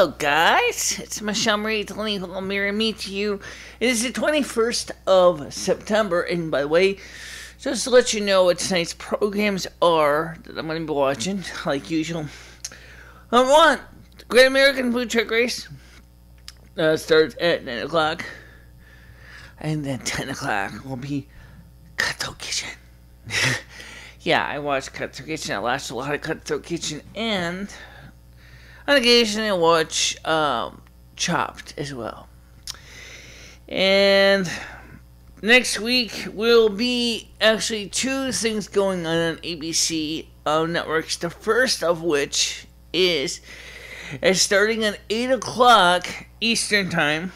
Hello guys, it's MicheleMarieDalene. I'll mirror me to you. It is the 21st of September, and by the way, just to let you know what tonight's programs are that I'm going to be watching, like usual. Number 1, the Great American Food Truck Race. Starts at 9 o'clock. And then 10 o'clock will be Cutthroat Kitchen. Yeah, I watch Cutthroat Kitchen. I watched a lot of Cutthroat Kitchen, and on occasion I watch Chopped as well. And next week will be actually 2 things going on ABC networks. The first of which is starting at 8 o'clock Eastern Time.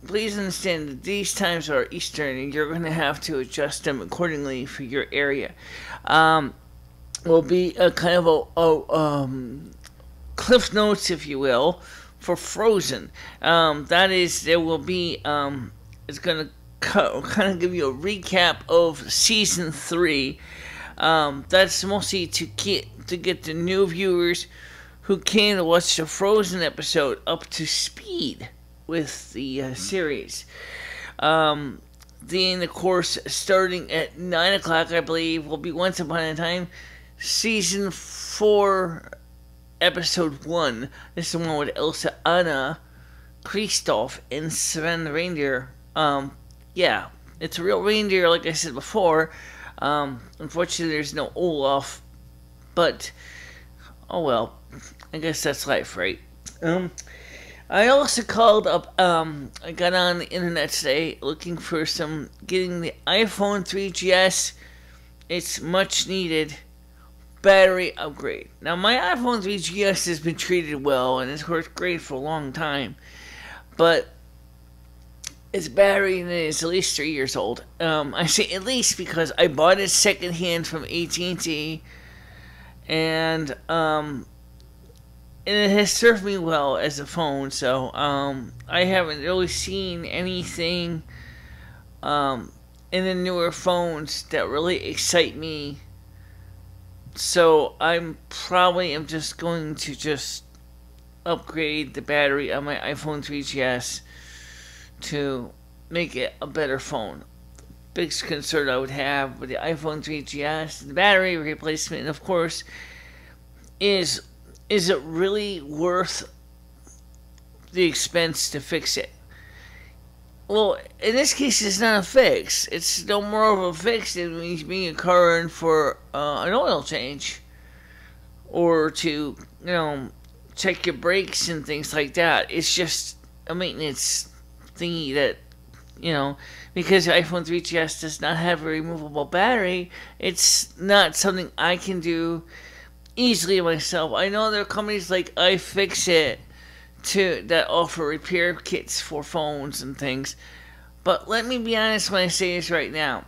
Please understand that these times are Eastern, and you're going to have to adjust them accordingly for your area. Will be a kind of a Cliff Notes, if you will, for Frozen. That is, there will be, it's going to kind of give you a recap of Season 3. That's mostly to get the new viewers who came to watch the Frozen episode up to speed with the series. Then, of course, starting at 9 o'clock, I believe, will be Once Upon a Time, Season 4, Episode 1. This is the one with Elsa, Anna, Kristoff, and Sven the reindeer. Yeah, it's a real reindeer, like I said before. Unfortunately, there's no Olaf, but, oh well, I guess that's life, right? I also called up, I got on the internet today looking for getting the iPhone 3GS. It's much needed battery upgrade. Now, my iPhone 3GS has been treated well, and it's worked great for a long time, but its battery is at least 3 years old. I say at least because I bought it secondhand from AT&T, and it has served me well as a phone, so I haven't really seen anything in the newer phones that really excite me. So I'm just going to upgrade the battery on my iPhone 3GS to make it a better phone. Biggest concern I would have with the iPhone 3GS, the battery replacement, and of course, is it really worth the expense to fix it? Well, in this case, it's not a fix. It's no more of a fix than being a car in for an oil change, or to, check your brakes and things like that. It's just a maintenance thingy that, because the iPhone 3GS does not have a removable battery, it's not something I can do easily myself. I know there are companies like iFixit that offer repair kits for phones and things, but let me be honest when I say this right now.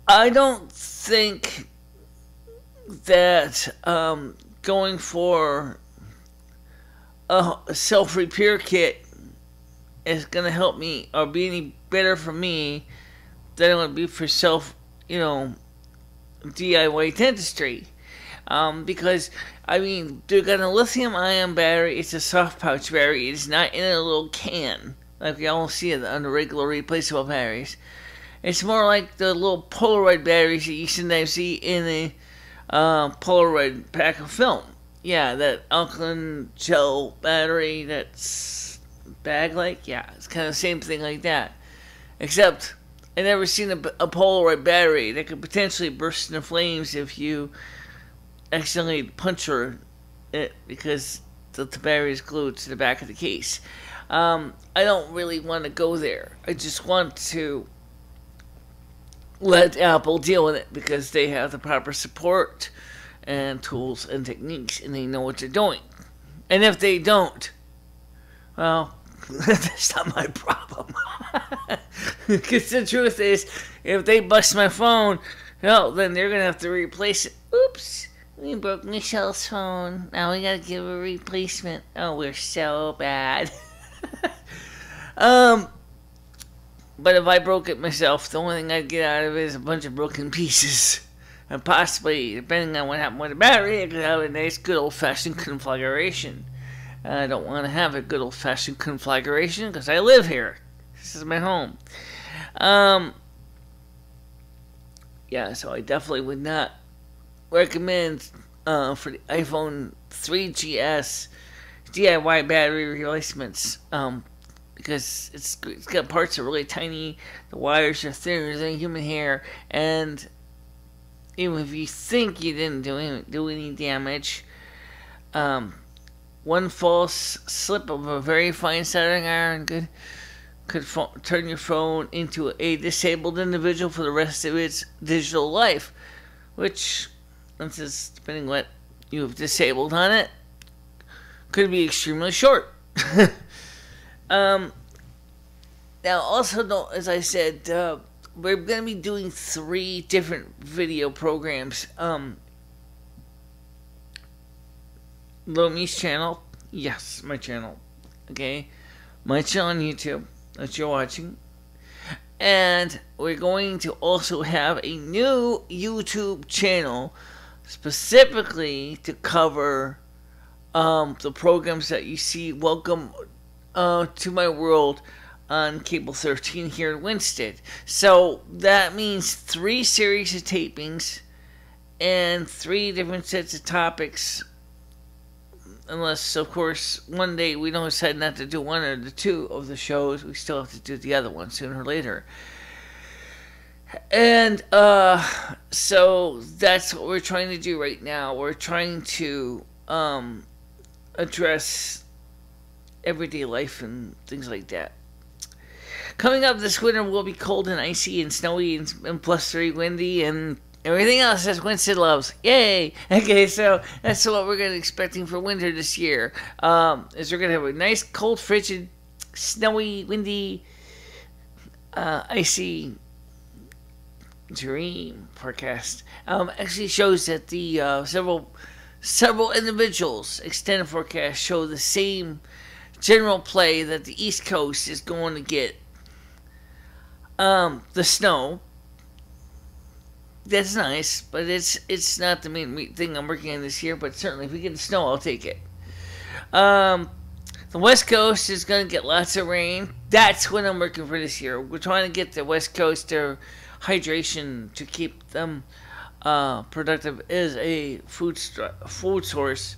I don't think that going for a self-repair kit is going to help me or be any better for me than it would be for DIY dentistry. Because, they've got a lithium-ion battery. It's a soft pouch battery. It's not in a little can like we all see it on the regular replaceable batteries. It's more like the little Polaroid batteries that you sometimes see in a Polaroid pack of film. Yeah, that alkaline gel battery that's bag-like. Yeah, it's kind of the same thing like that. Except, I've never seen a Polaroid battery that could potentially burst into flames if you accidentally puncture it because the battery is glued to the back of the case. I don't really want to go there. I just want to let Apple deal with it because they have the proper support and tools and techniques, and they know what they're doing. And if they don't, well, that's not my problem. Because the truth is, if they bust my phone, well, then they're going to have to replace it. Oops, we broke Michele's phone. Now we got to give a replacement. Oh, we're so bad. But if I broke it myself, the only thing I'd get out of it is a bunch of broken pieces. And possibly, depending on what happened with the battery, I could have a nice good old-fashioned conflagration. I don't want to have a good old-fashioned conflagration because I live here. This is my home. Yeah, so I definitely would not recommend for the iPhone 3GS DIY battery replacements, because it's got parts that are really tiny, the wires are thinner than human hair, and even if you think you didn't do any damage, one false slip of a very fine soldering iron could turn your phone into a disabled individual for the rest of its digital life, which, depending what you have disabled on it, could be extremely short. Now, also, as I said, we're going to be doing 3 different video programs. Little Me's channel. Yes, my channel. Okay? My channel on YouTube that you're watching. And we're going to also have a new YouTube channel specifically to cover the programs that you see. Welcome to my world on Cable 13 here in Winston. So that means 3 series of tapings and 3 different sets of topics. Unless, of course, one day we don't decide not to do one or the 2 of the shows, we still have to do the other one sooner or later. And so that's what we're trying to do right now. We're trying to address everyday life and things like that. Coming up this winter will be cold and icy and snowy and +3 windy and everything else that Winston loves. Yay! Okay, so that's what we're going to be expecting for winter this year. Is we're going to have a nice, cold, frigid, snowy, windy, icy dream forecast. Actually shows that the several individuals extended forecast show the same general play, that the East Coast is going to get the snow. That's nice, but it's not the main thing I'm working on this year. But certainly, if we get the snow, I'll take it. The West Coast is going to get lots of rain. That's what I'm working for this year. We're trying to get the West Coast their hydration to keep them productive as a food source,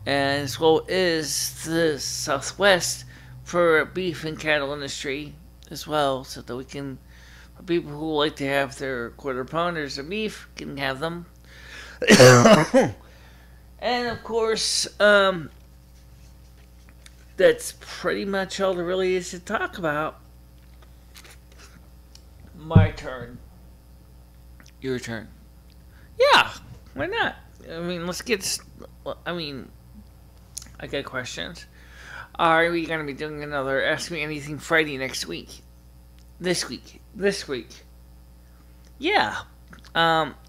and as well as the Southwest for beef and cattle industry as well, so that we can, for people who like to have their quarter pounders of beef, can have them. And of course, that's pretty much all there really is to talk about. My turn. Your turn. Yeah, why not? I mean, let's get... I got questions. Are we going to be doing another Ask Me Anything Friday next week? This week. Yeah.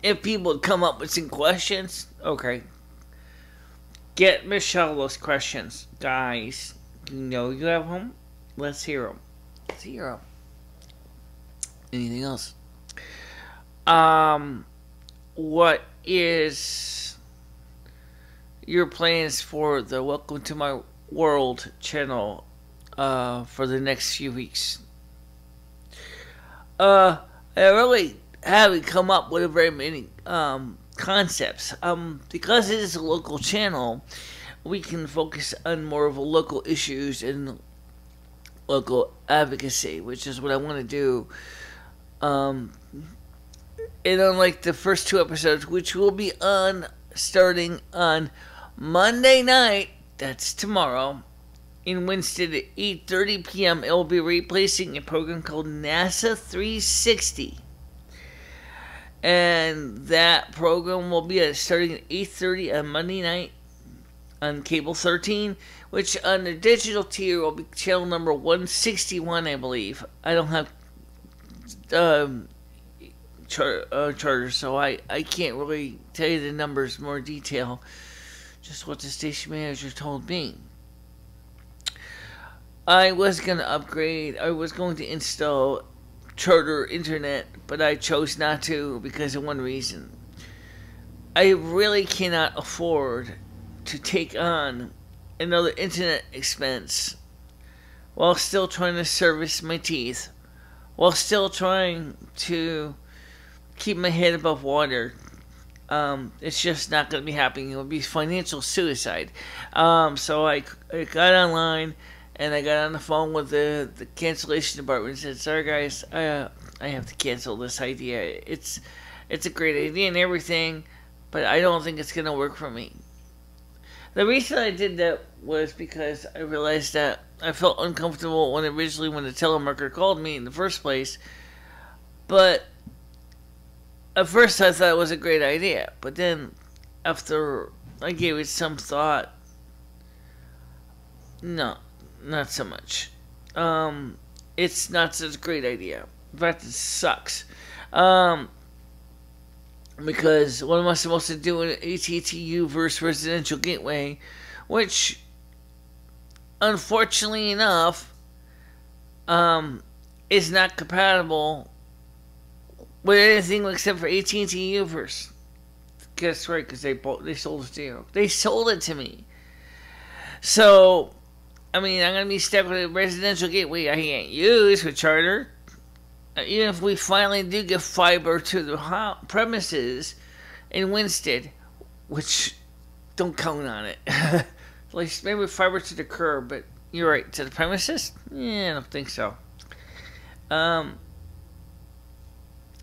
If people come up with some questions, okay. Get Michele those questions. Guys, you know you have them. Let's hear them. Anything else? What is your plans for the Welcome to My World channel for the next few weeks? I really haven't come up with very many concepts. Because it is a local channel, we can focus on more of local issues and local advocacy, which is what I want to do. And unlike the first 2 episodes, which will be starting on Monday night, that's tomorrow, in Winston at 8:30 p.m., it will be replacing a program called NASA 360. And that program will be starting at 8:30 on Monday night on Cable 13, which on the digital tier will be channel number 161, I believe. I don't have charter, so I can't really tell you the numbers in more detail. Just what the station manager told me. I was going to upgrade. I was going to install charter internet, but I chose not to because of one reason. I really cannot afford to take on another internet expense while still trying to service my teeth, while still trying to keep my head above water. It's just not going to be happening. It would be financial suicide. So I got online and I got on the phone with the cancellation department and said, "Sorry guys, I have to cancel this idea. It's a great idea and everything, but I don't think it's going to work for me." The reason I did that was because I realized that I felt uncomfortable when the telemarketer called me in the first place. But at first I thought it was a great idea. But then after I gave it some thought, no, not so much. It's not such a great idea. In fact, it sucks. Because what am I supposed to do in AT&T U-verse residential gateway, which, unfortunately enough, is not compatible with anything except for AT&T U-verse. Guess right, because they sold it to you. They sold it to me. So, I mean, I'm gonna be stuck with a residential gateway I can't use with Charter. Even if we finally do get fiber to the premises in Winsted, which don't count on it. Like maybe fiber to the curb, but you're right, to the premises? Yeah, I don't think so. That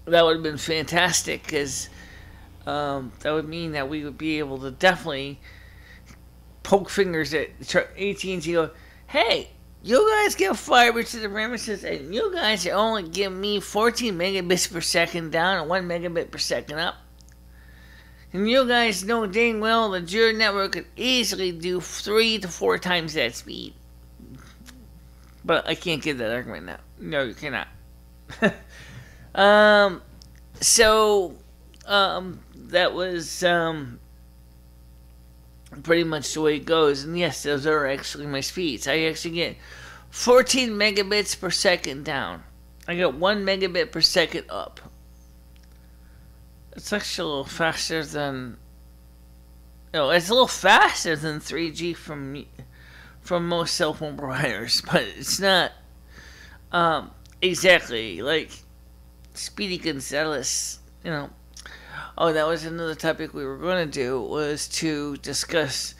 would have been fantastic, because that would mean that we would be able to definitely poke fingers at AT&T and go, "Hey, you guys get fiber to the premises, and you guys are only giving me 14 megabits per second down and 1 megabit per second up. And you guys know dang well that your network could easily do 3 to 4 times that speed." But I can't give that argument now. No, you cannot. That was pretty much the way it goes. And yes, those are actually my speeds. I actually get 14 megabits per second down. I get 1 megabit per second up. It's actually a little faster than... No, it's a little faster than 3G from most cell phone providers, but it's not exactly like Speedy Gonzales, you know. Oh, that was another topic we were going to do, was to discuss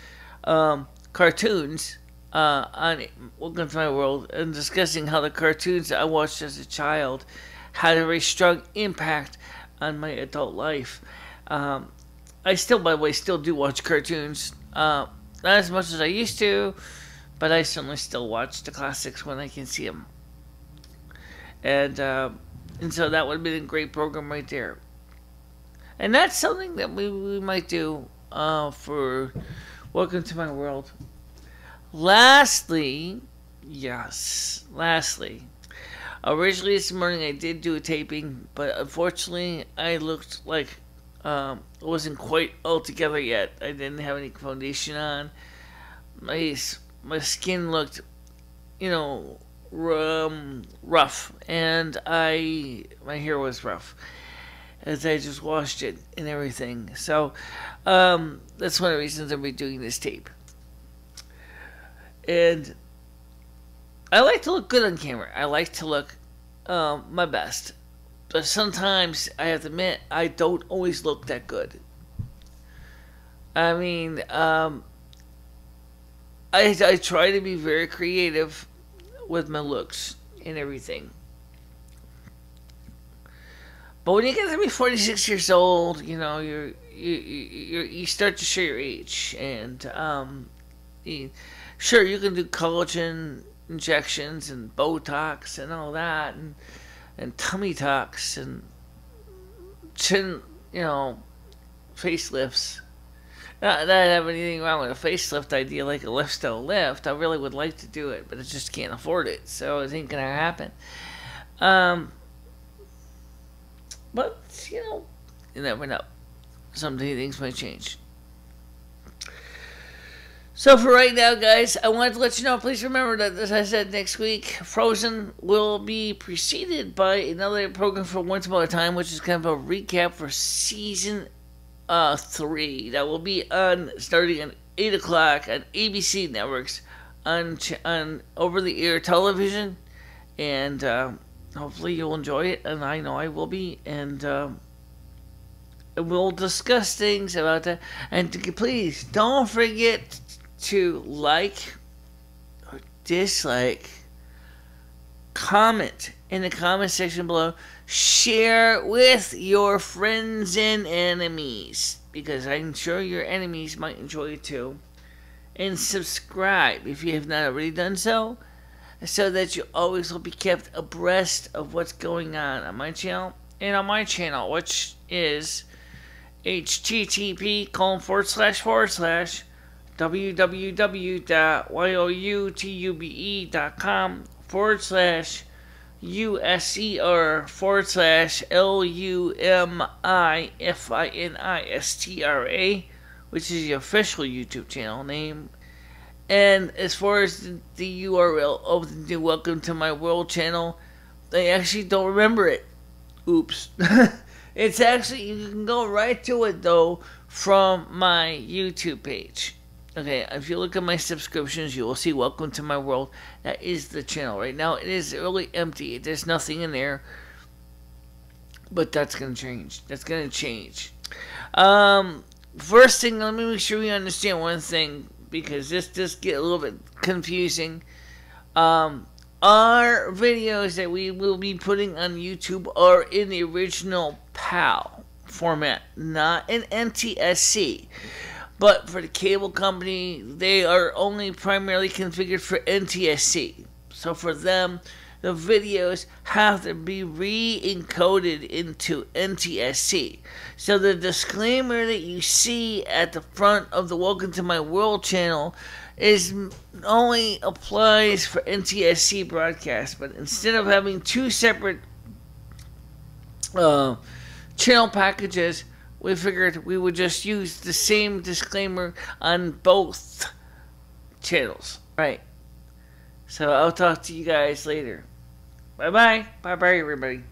cartoons on Welcome to My World, and discussing how the cartoons I watched as a child had a very strong impact on my adult life. I still, by the way, still do watch cartoons. Not as much as I used to, but I certainly still watch the classics when I can see them. And so that would have been a great program right there. And that's something that we might do for Welcome to My World. Lastly, originally this morning I did do a taping, but unfortunately I looked like it wasn't quite all together yet. I didn't have any foundation on. My skin looked, rough, and my hair was rough, as I just washed it and everything. So that's one of the reasons I'll be doing this tape. And I like to look good on camera. I like to look my best. But sometimes, I have to admit, I don't always look that good. I mean, I try to be very creative with my looks and everything. But when you get to be 46 years old, you start to show your age, and sure, you can do collagen injections and Botox and all that, and tummy tucks and chin, facelifts. Not that I have anything wrong with a facelift idea, like a lifestyle lift. I really would like to do it, but I just can't afford it, so it ain't gonna happen. But, you never know. Someday things might change. So for right now, guys, I wanted to let you know, please remember that, as I said, next week, Frozen will be preceded by another program for Once Upon a Time, which is kind of a recap for Season 3 that will be on starting at 8 o'clock on ABC networks on over-the-air television, and hopefully you'll enjoy it, and I know I will be, and we'll discuss things about that. And please don't forget to like or dislike, comment in the comment section below, share with your friends and enemies, because I'm sure your enemies might enjoy it too, and subscribe if you have not already done so that you always will be kept abreast of what's going on my channel and on my channel, which is www.user.lumifinistra, which is the official YouTube channel name. And as far as the URL of the new Welcome to My World channel, I actually don't remember it. Oops. It's actually, you can go right to it though from my YouTube page. Okay, if you look at my subscriptions, you will see Welcome to My World. That is the channel. Right now, it is really empty. There's nothing in there. But that's going to change. That's going to change. First thing, let me make sure we understand one thing, because this does get a little bit confusing. Our videos that we will be putting on YouTube are in the original PAL format, not in NTSC. But for the cable company, they are only primarily configured for NTSC. So for them, the videos have to be re-encoded into NTSC. So the disclaimer that you see at the front of the Welcome to My World channel only applies for NTSC broadcasts. But instead of having two separate channel packages, we figured we would just use the same disclaimer on both channels. Right. So I'll talk to you guys later. Bye-bye. Bye-bye, everybody.